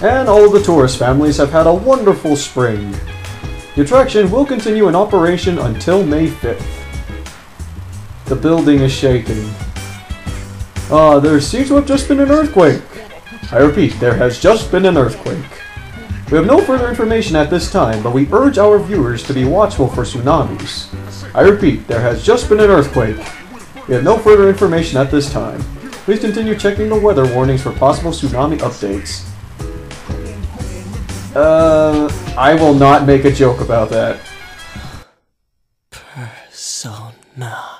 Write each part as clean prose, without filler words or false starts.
and all the tourist families have had a wonderful spring. The attraction will continue in operation until May 5th. The building is shaking. There seems to have just been an earthquake. I repeat, there has just been an earthquake. We have no further information at this time, but we urge our viewers to be watchful for tsunamis. I repeat, there has just been an earthquake. We have no further information at this time. Please continue checking the weather warnings for possible tsunami updates. I will not make a joke about that. Persona.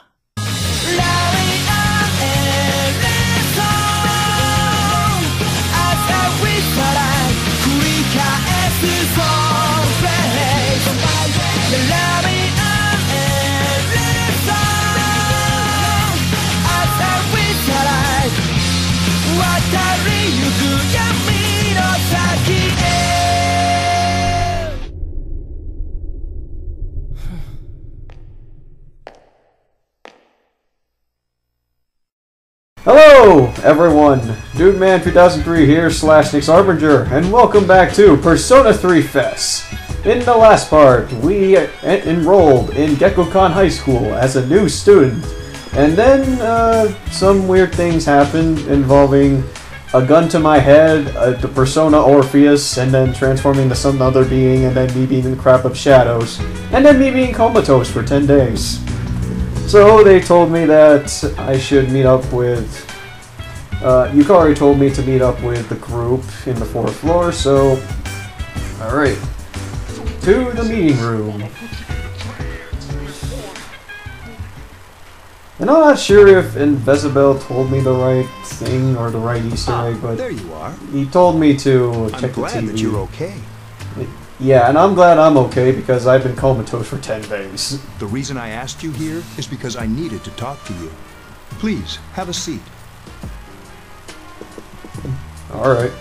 Hello, everyone! DudeMan2003 here, /Nick's Harbinger, and welcome back to Persona 3 FES. In the last part, we enrolled in Gekkoukan High School as a new student, and then some weird things happened involving a gun to my head, the Persona Orpheus, and then transforming to some other being, and then me being the crap of shadows, and then me being comatose for 10 days. So they told me that I should meet up with, Yukari told me to meet up with the group in the 4th floor, so, alright, to the meeting room. And I'm not sure if Invisibel told me the right thing or the right Easter egg, but there you are. He told me to check the TV. I'm glad that you're okay. Yeah, and I'm glad I'm okay because I've been comatose for 10 days. The reason I asked you here is because I needed to talk to you. Please, have a seat. Alright.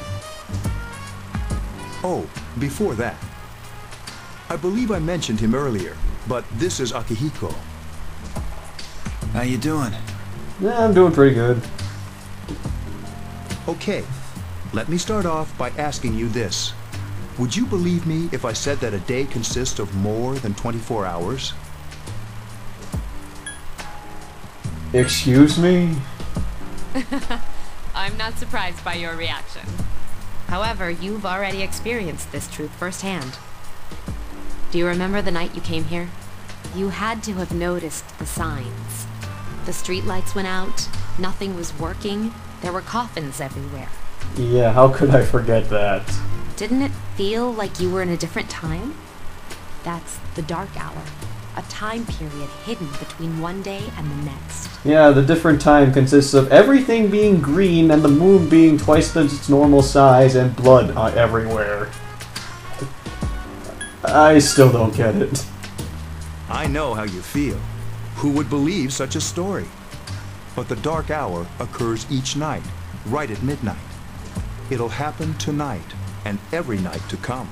Oh, before that. I believe I mentioned him earlier, but this is Akihiko. How you doing? Yeah, I'm doing pretty good. Okay, let me start off by asking you this. Would you believe me if I said that a day consists of more than 24 hours? Excuse me? I'm not surprised by your reaction. However, you've already experienced this truth firsthand. Do you remember the night you came here? You had to have noticed the signs. The streetlights went out, nothing was working, there were coffins everywhere. Yeah, how could I forget that? Didn't it feel like you were in a different time? That's the dark hour. A time period hidden between one day and the next. Yeah, the different time consists of everything being green and the moon being twice its normal size and blood everywhere. I still don't get it. I know how you feel. Who would believe such a story? But the dark hour occurs each night, right at midnight. It'll happen tonight. And every night to come.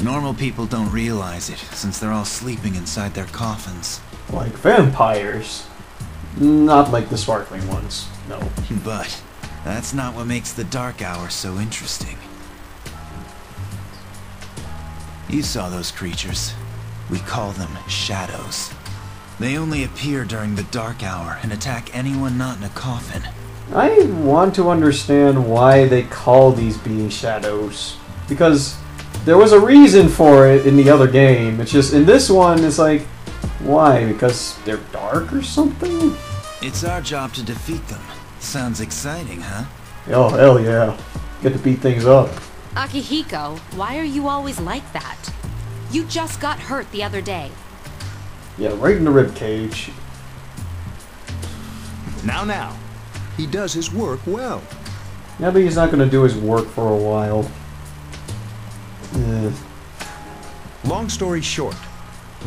Normal people don't realize it, since they're all sleeping inside their coffins. Like vampires. Not like the sparkling ones, no. But that's not what makes the dark hour so interesting. You saw those creatures. We call them shadows. They only appear during the dark hour and attack anyone not in a coffin. I want to understand why they call these beings shadows. Because there was a reason for it in the other game. It's just, in this one, it's like, why? Because they're dark or something? It's our job to defeat them. Sounds exciting, huh? Oh, hell yeah. Get to beat things up. Akihiko, why are you always like that? You just got hurt the other day. Yeah, right in the rib cage. Now. He does his work well. Yeah, but he's not going to do his work for a while. Long story short,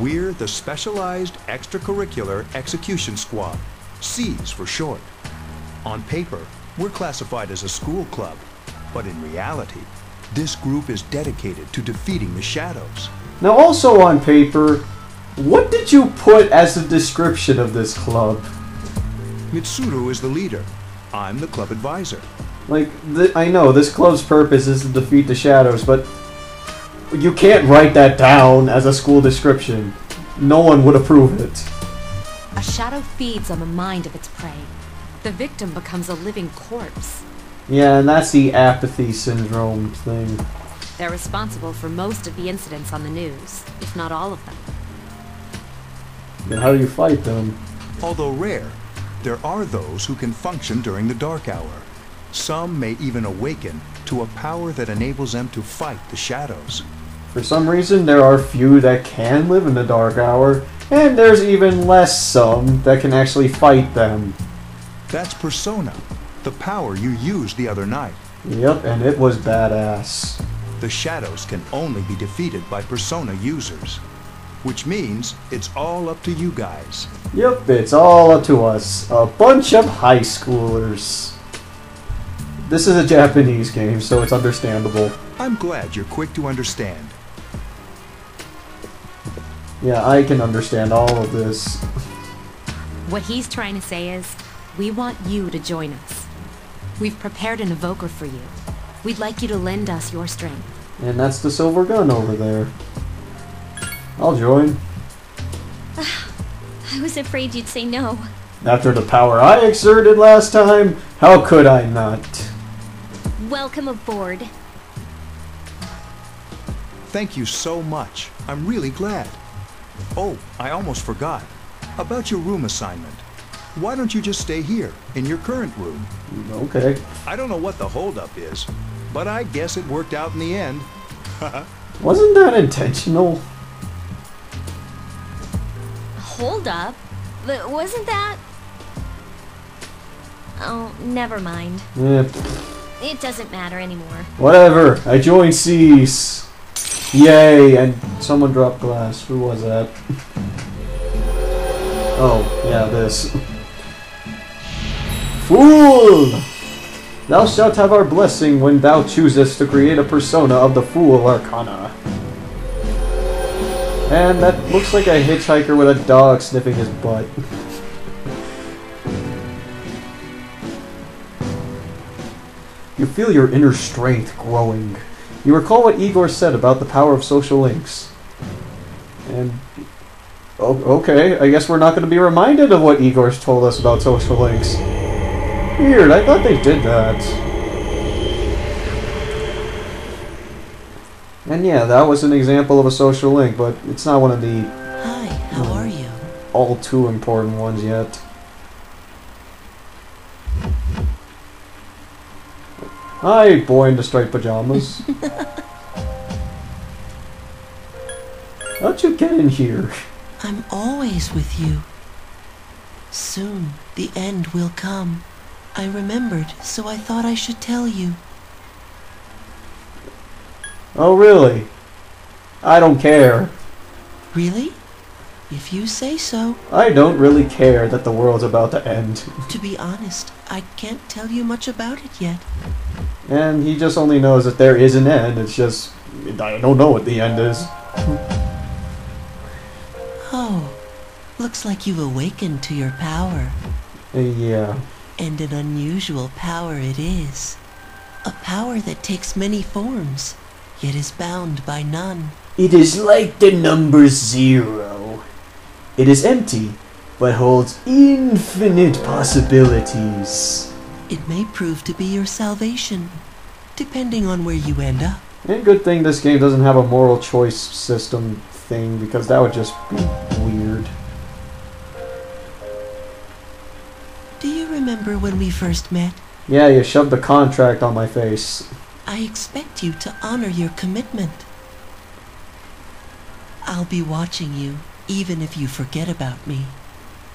we're the Specialized Extracurricular Execution Squad, SEAS for short. On paper, we're classified as a school club, but in reality, this group is dedicated to defeating the shadows. Now also on paper, what did you put as the description of this club? Mitsuru is the leader. I'm the club advisor. Like, I know this club's purpose is to defeat the shadows, but you can't write that down as a school description. No one would approve it. A shadow feeds on the mind of its prey. The victim becomes a living corpse. Yeah, and that's the apathy syndrome thing. They're responsible for most of the incidents on the news, if not all of them. Then how do you fight them? Although rare, there are those who can function during the dark hour. Some may even awaken to a power that enables them to fight the shadows. For some reason, there are few that can live in the dark hour, and there's even less some that can actually fight them. That's Persona, the power you used the other night. Yep, and it was badass. The shadows can only be defeated by Persona users, which means it's all up to you guys. Yep, it's all up to us. A bunch of high schoolers. This is a Japanese game, so it's understandable. I'm glad you're quick to understand. Yeah, I can understand all of this. What he's trying to say is, we want you to join us. We've prepared an evoker for you. We'd like you to lend us your strength. And that's the silver gun over there. I'll join. I was afraid you'd say no. After the power I exerted last time, how could I not? Welcome aboard. Thank you so much. I'm really glad. Oh, I almost forgot. About your room assignment. Why don't you just stay here, in your current room? Okay. I don't know what the holdup is, but I guess it worked out in the end. Wasn't that intentional? Hold up. Wasn't that... Oh, never mind. Yeah. It doesn't matter anymore. Whatever. I joined C's. Yay! And someone dropped glass. Who was that? Oh, yeah, this. Fool! Thou shalt have our blessing when thou choosest to create a persona of the Fool Arcana. And that looks like a hitchhiker with a dog sniffing his butt. You feel your inner strength growing. You recall what Igor said about the power of social links. And... oh, okay, I guess we're not going to be reminded of what Igor's told us about social links. Weird, I thought they did that. And yeah, that was an example of a social link, but it's not one of the... Hi, how are you? all too important ones yet. Hi, boy in the striped pajamas. How'd you get in here? I'm always with you. Soon, the end will come. I remembered, so I thought I should tell you. Oh, really? I don't care. Really? If you say so. I don't really care that the world's about to end. To be honest, I can't tell you much about it yet. And he just only knows that there is an end. It's just... I don't know what the end is. Oh, looks like you've awakened to your power. Yeah. And an unusual power it is. A power that takes many forms, yet is bound by none. It is like the number 0. It is empty, but holds infinite possibilities. It may prove to be your salvation, depending on where you end up. And good thing this game doesn't have a moral choice system thing, because that would just be weird. Do you remember when we first met? Yeah, you shoved the contract on my face. I expect you to honor your commitment. I'll be watching you, even if you forget about me.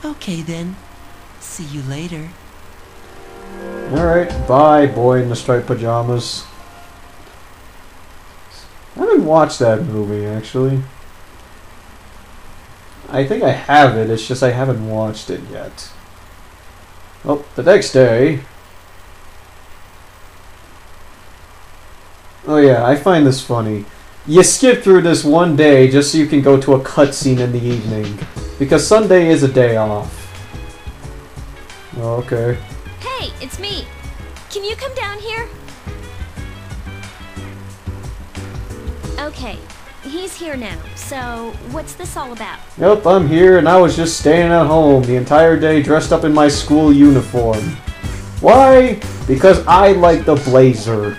Okay then. See you later. Alright, bye, boy in the striped pajamas. I haven't watched that movie, actually. I think I have it, it's just I haven't watched it yet. Oh, the next day... Oh yeah, I find this funny. You skip through this one day just so you can go to a cutscene in the evening. Because Sunday is a day off. Oh, okay. Hey, it's me. can you come down here? Okay, he's here now. So, what's this all about? Yep, I'm here, and I was just staying at home the entire day dressed up in my school uniform. Why? Because I like the blazer.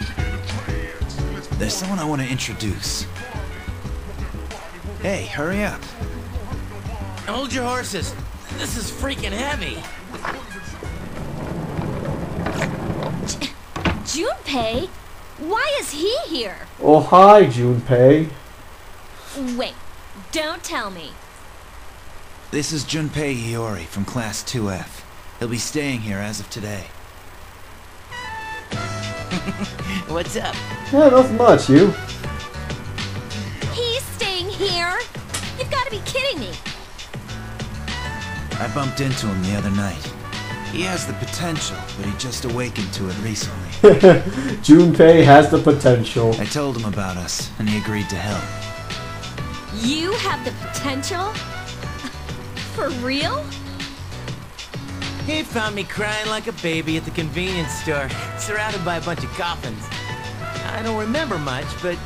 There's someone I want to introduce. Hey, hurry up. Hold your horses. This is freaking heavy. Junpei? Why is he here? Oh, hi, Junpei. Wait, don't tell me. This is Junpei Hiyori from Class 2F. He'll be staying here as of today. What's up? Yeah, nothing much, you. He's staying here? You've got to be kidding me. I bumped into him the other night. He has the potential, but he just awakened to it recently. Junpei has the potential. I told him about us, and he agreed to help. You have the potential? For real? He found me crying like a baby at the convenience store, surrounded by a bunch of coffins. I don't remember much, but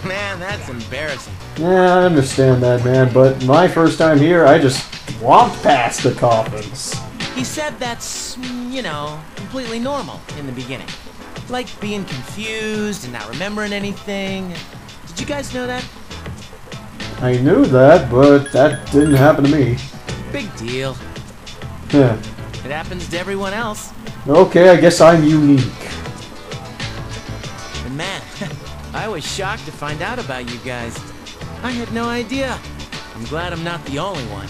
man, that's embarrassing. Yeah, I understand that, man, but my first time here, I just walked past the coffins. He said that's, you know, completely normal in the beginning. Like being confused and not remembering anything. Did you guys know that? I knew that, but that didn't happen to me. Big deal. Yeah. It happens to everyone else. Okay, I guess I'm unique. And man, I was shocked to find out about you guys. I had no idea. I'm glad I'm not the only one.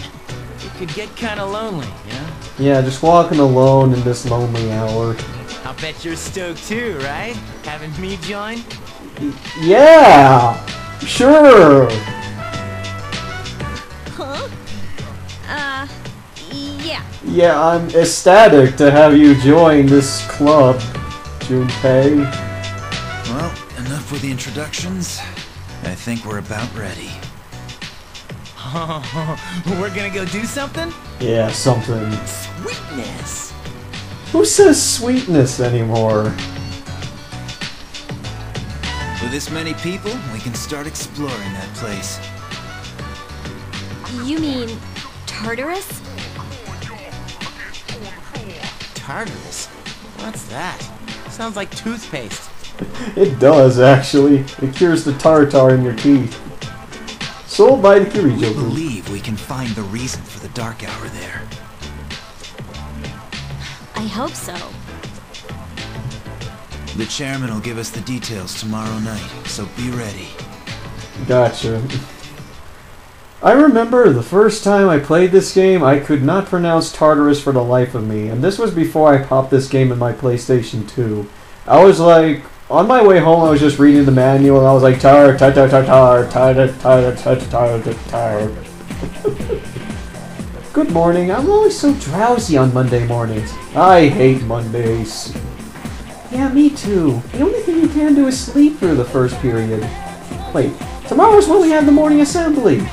It could get kind of lonely, you know? Yeah, just walking alone in this lonely hour. I'll bet you're stoked too, right? Having me join? Yeah! Sure! Huh? Yeah. Yeah, I'm ecstatic to have you join this club, Junpei. Well, enough with the introductions. I think we're about ready. We're gonna go do something? Yeah, something. Sweetness! Who says sweetness anymore? With this many people, we can start exploring that place. You mean Tartarus? Tartarus? What's that? Sounds like toothpaste. It does, actually. It cures the tartar in your teeth. Sold by the We Kirijo Group. believe we can find the reason for the dark hour there. I hope so. The chairman will give us the details tomorrow night, so be ready. Gotcha. I remember the first time I played this game, I could not pronounce Tartarus for the life of me, and this was before I popped this game in my PlayStation 2. I was like, on my way home I was just reading the manual and I was like, tar. Good morning, I'm always so drowsy on Monday mornings. I hate Mondays. Yeah, me too. The only thing you can do is sleep through the first period. Wait, tomorrow's when we have the morning assembly.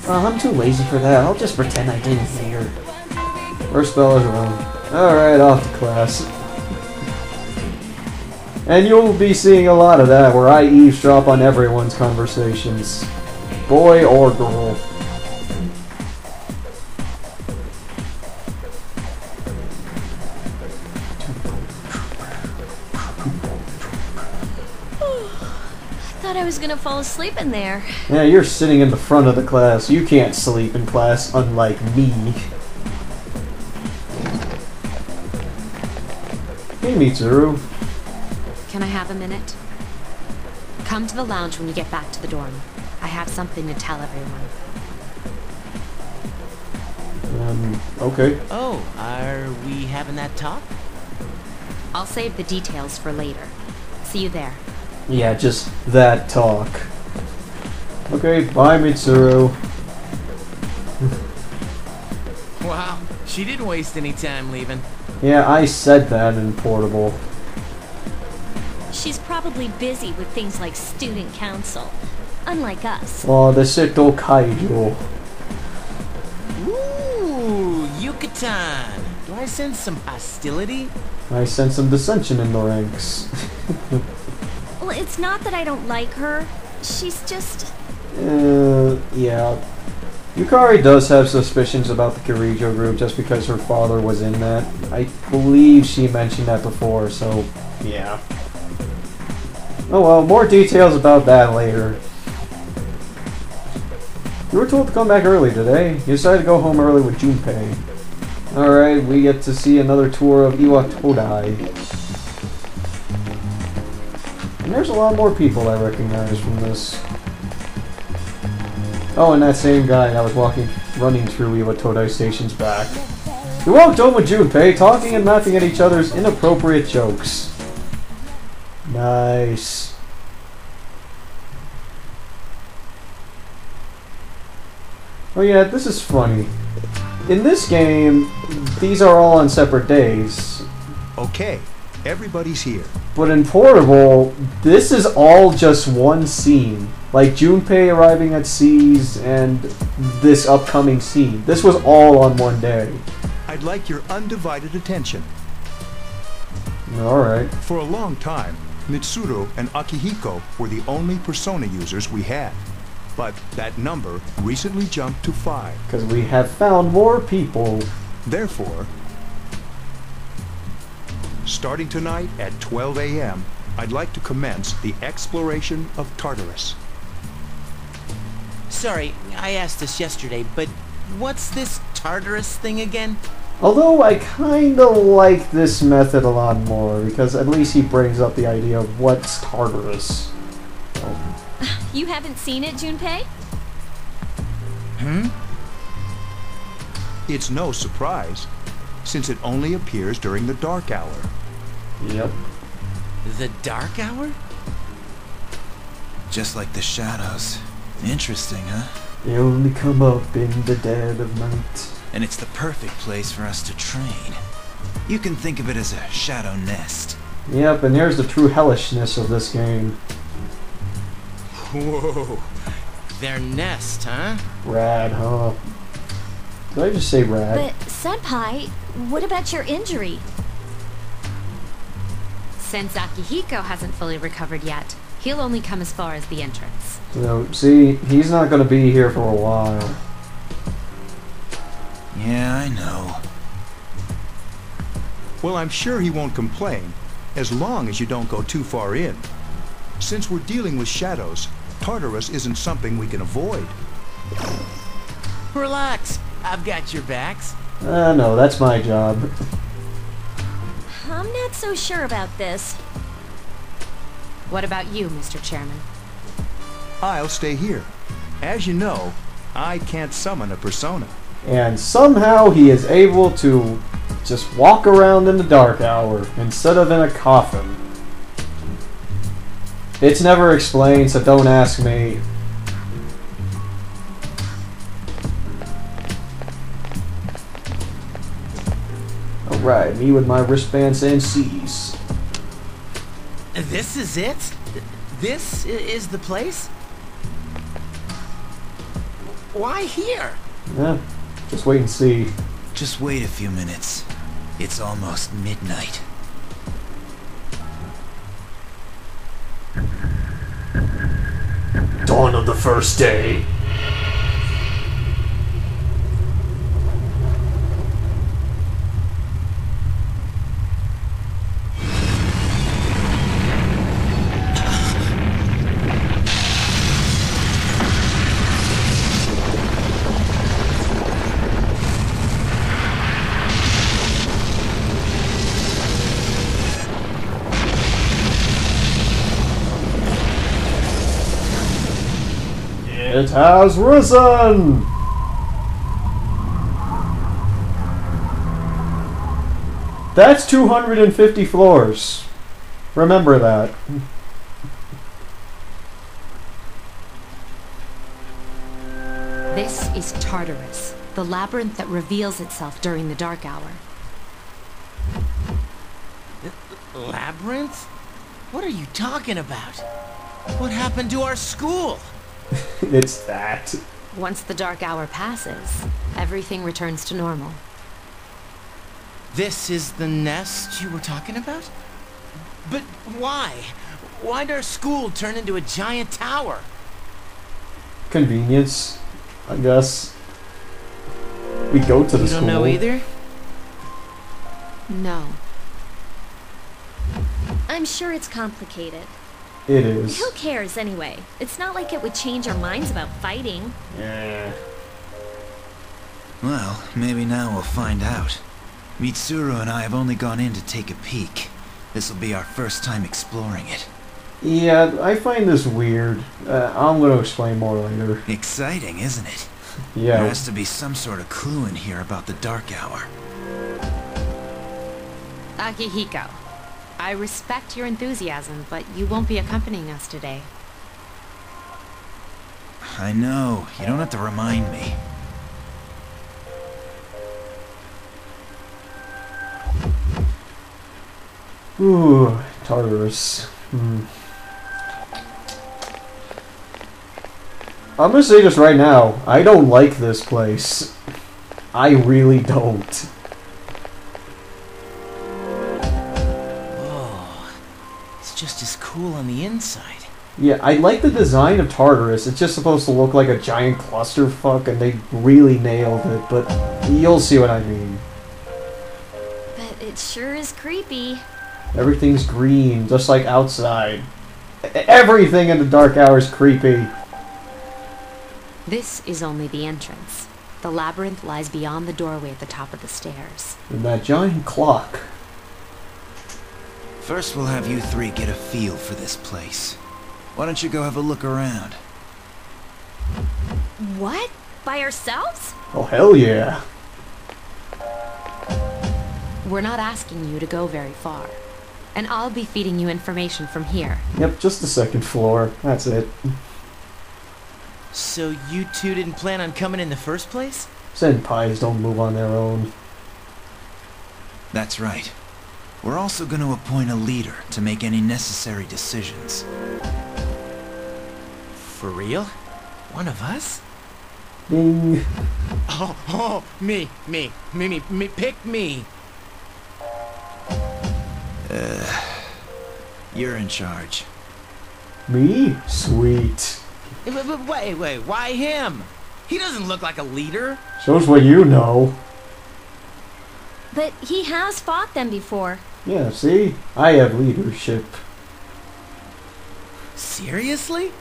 I'm too lazy for that. I'll just pretend I didn't hear. First bell is rung. Alright, off to class. And you'll be seeing a lot of that, where I eavesdrop on everyone's conversations. Boy or girl. Thought I was gonna fall asleep in there. Yeah, you're sitting in the front of the class. You can't sleep in class, unlike me. Hey, Mitsuru. Can I have a minute? Come to the lounge when you get back to the dorm. I have something to tell everyone. Okay. Oh, are we having that talk? I'll save the details for later. See you there. Yeah, just that talk. Okay, bye, Mitsuru. Wow, she didn't waste any time leaving. Yeah, I said that in Portable. She's probably busy with things like student council. Unlike us. Oh, the Seto Kaijo. Ooh, Yucatan. Do I sense some hostility? I sense some dissension in the ranks. Well, it's not that I don't like her. She's just... Yeah. Yukari does have suspicions about the Kirijo group just because her father was in that. I believe she mentioned that before, so yeah. Oh well, more details about that later. You were told to come back early today. You decided to go home early with Junpei. Alright, we get to see another tour of Iwatodai. And there's a lot more people I recognize from this. Oh, and that same guy that was running through Iwatodai Station's back. We walked home with Junpei, talking and laughing at each other's inappropriate jokes. Nice. Oh yeah, this is funny. In this game, these are all on separate days. Okay, everybody's here. But in Portable, this is all just one scene. Like Junpei arriving at Seas and this upcoming scene. This was all on one day. I'd like your undivided attention. Alright. For a long time, Mitsuru and Akihiko were the only Persona users we had. But that number recently jumped to 5. Because we have found more people. Therefore, starting tonight at 12 a.m., I'd like to commence the exploration of Tartarus. Sorry, I asked this yesterday, but what's this Tartarus thing again? Although I kinda like this method a lot more, because at least he brings up the idea of what's Tartarus. You haven't seen it, Junpei? It's no surprise, since it only appears during the dark hour. Yep. The dark hour? Just like the shadows. Interesting, huh? They only come up in the dead of night. And it's the perfect place for us to train. You can think of it as a shadow nest. Yep, and here's the true hellishness of this game. Whoa. Their nest, huh? Rad, huh? Did I just say rad? But, Senpai, what about your injury? Since Akihiko hasn't fully recovered yet, he'll only come as far as the entrance. So, see, he's not going to be here for a while. Yeah, I know. Well, I'm sure he won't complain, as long as you don't go too far in. Since we're dealing with shadows, Tartarus isn't something we can avoid. Relax, I've got your backs. No, that's my job. I'm not so sure about this. What about you, Mr. Chairman? I'll stay here. As you know, I can't summon a persona. And somehow he is able to just walk around in the dark hour instead of in a coffin. It's never explained, so don't ask me. Alright, me with my wristbands and C's. This is it? This is the place? Why here? Yeah, just wait and see. Just wait a few minutes. It's almost midnight. Dawn of the first day. It has risen! That's 250 floors. Remember that. This is Tartarus, the labyrinth that reveals itself during the dark hour. Labyrinth? What are you talking about? What happened to our school? It's that. Once the dark hour passes, everything returns to normal. This is the nest you were talking about? But why? Why'd our school turn into a giant tower? Convenience, I guess. We go to the school. You don't know either? No. I'm sure it's complicated. It is. Who cares anyway? It's not like it would change our minds about fighting. Yeah. Well, maybe now we'll find out. Mitsuru and I have only gone in to take a peek. This'll be our first time exploring it. Yeah, I find this weird. I'm going to explain more later. Exciting, isn't it? Yeah. There has to be some sort of clue in here about the Dark Hour. Akihiko, I respect your enthusiasm, but you won't be accompanying us today. I know. You don't have to remind me. Ooh, Tartarus. I'm gonna say this right now. I don't like this place. I really don't. Oh, it's just as cool on the inside. Yeah, I like the design of Tartarus. It's just supposed to look like a giant clusterfuck, and they really nailed it, but you'll see what I mean. But it sure is creepy. Everything's green, just like outside. Everything in the Dark Hour is creepy. This is only the entrance. The labyrinth lies beyond the doorway at the top of the stairs. And that giant clock. First, we'll have you three get a feel for this place. Why don't you go have a look around? What? By ourselves? Oh, hell yeah. We're not asking you to go very far. And I'll be feeding you information from here. Yep, just the second floor. That's it. So you two didn't plan on coming in the first place? Senpais don't move on their own. That's right. We're also going to appoint a leader to make any necessary decisions. For real? One of us? Ding. Oh, me, pick me. You're in charge. Me? Sweet. But wait, why him? He doesn't look like a leader. Shows what you know. But he has fought them before. Yeah, see? I have leadership. Seriously?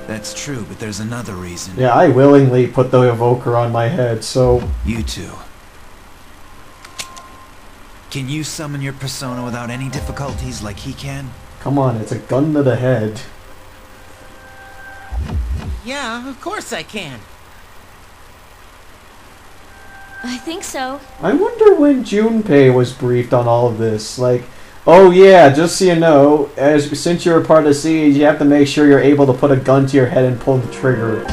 That's true, but there's another reason. Yeah, I willingly put the evoker on my head, so... You two. Can you summon your persona without any difficulties like he can? Come on, it's a gun to the head. Yeah, of course I can. I think so. I wonder when Junpei was briefed on all of this. Like, oh yeah, just so you know, since you're a part of Siege, you have to make sure you're able to put a gun to your head and pull the trigger.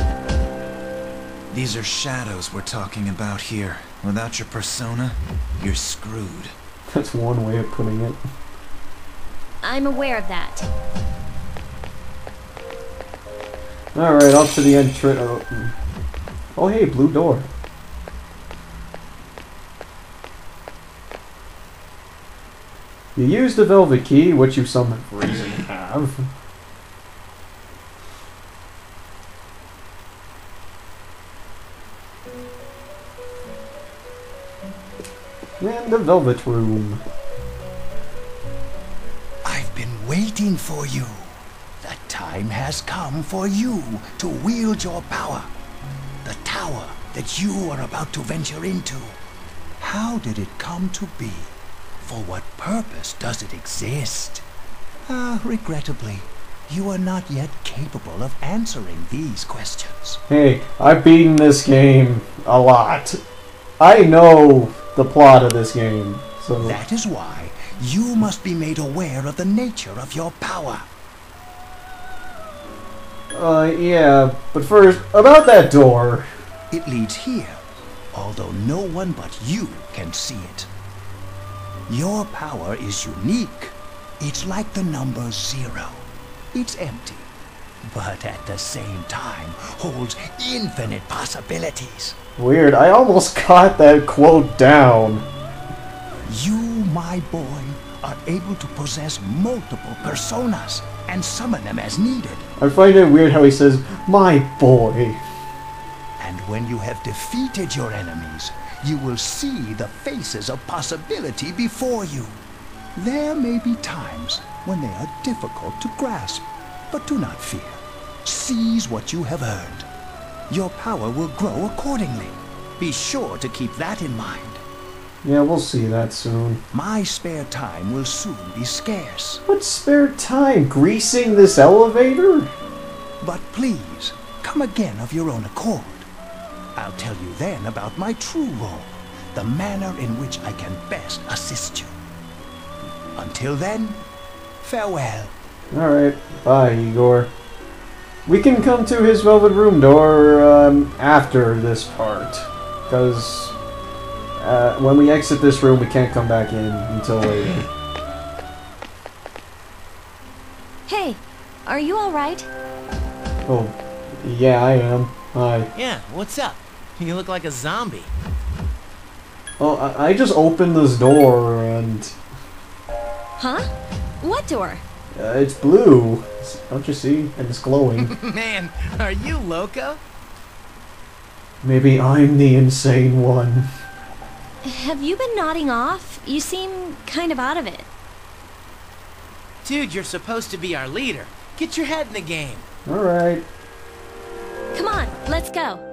These are shadows we're talking about here. Without your persona, you're screwed. That's one way of putting it. I'm aware of that. Alright, off to the entrance. Oh hey, blue door. You use the velvet key, which you some reason have. And the velvet room. I've been waiting for you. The time has come for you to wield your power. The tower that you are about to venture into. How did it come to be? For what purpose does it exist? Regrettably, you are not yet capable of answering these questions. Hey, I've beaten this game a lot. I know the plot of this game, so... That is why you must be made aware of the nature of your power. Yeah, but first, about that door. It leads here, although no one but you can see it. Your power is unique. It's like the number 0. It's empty, but at the same time holds infinite possibilities. Weird. I almost got that quote down. You, my boy, are able to possess multiple personas and summon them as needed. I find it weird how he says, "My boy." And when you have defeated your enemies, you will see the faces of possibility before you. There may be times when they are difficult to grasp, but do not fear. Seize what you have earned. Your power will grow accordingly. Be sure to keep that in mind. Yeah, we'll see that soon. My spare time will soon be scarce. What spare time? Greasing this elevator? But please, come again of your own accord. I'll tell you then about my true role, the manner in which I can best assist you. Until then, farewell. Alright, bye, Igor. We can come to his velvet room door after this part. Because when we exit this room, we can't come back in until later. Hey, are you alright? Oh, yeah, I am. Hi. Yeah, what's up? You look like a zombie. Oh, I just opened this door and... Huh? What door? it's blue. Don't you see? And it's glowing. Man, are you loco? Maybe I'm the insane one. Have you been nodding off? You seem kind of out of it. Dude, you're supposed to be our leader. Get your head in the game. Alright. Come on, let's go.